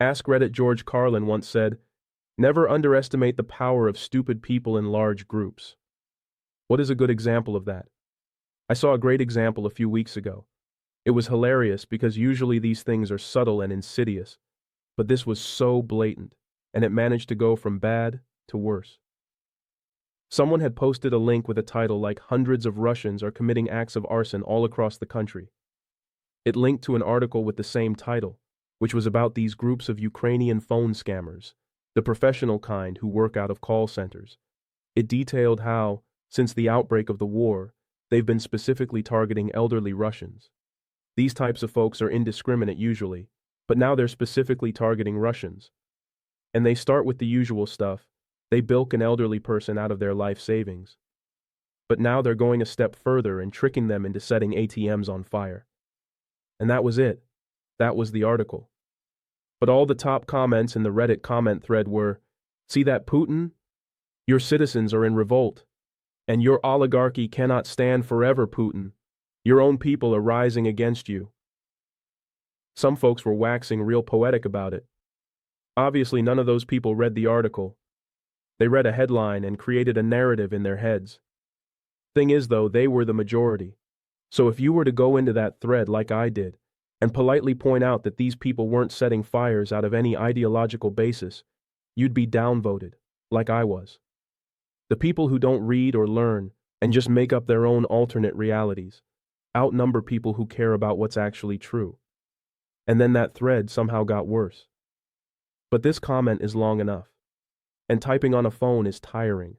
AskReddit George Carlin once said, "Never underestimate the power of stupid people in large groups." What is a good example of that? I saw a great example a few weeks ago. It was hilarious because usually these things are subtle and insidious, but this was so blatant, and it managed to go from bad to worse. Someone had posted a link with a title like "Hundreds of Russians are committing acts of arson all across the country." It linked to an article with the same title, which was about these groups of Ukrainian phone scammers, the professional kind who work out of call centers. It detailed how, since the outbreak of the war, they've been specifically targeting elderly Russians. These types of folks are indiscriminate usually, but now they're specifically targeting Russians. And they start with the usual stuff. They bilk an elderly person out of their life savings. But now they're going a step further and tricking them into setting ATMs on fire. And that was it. That was the article. But all the top comments in the Reddit comment thread were, "See that, Putin? Your citizens are in revolt. And your oligarchy cannot stand forever, Putin. Your own people are rising against you." Some folks were waxing real poetic about it. Obviously, none of those people read the article. They read a headline and created a narrative in their heads. Thing is, though, they were the majority. So if you were to go into that thread like I did, and politely point out that these people weren't setting fires out of any ideological basis, you'd be downvoted, like I was. The people who don't read or learn and just make up their own alternate realities outnumber people who care about what's actually true. And then that thread somehow got worse. But this comment is long enough. And typing on a phone is tiring.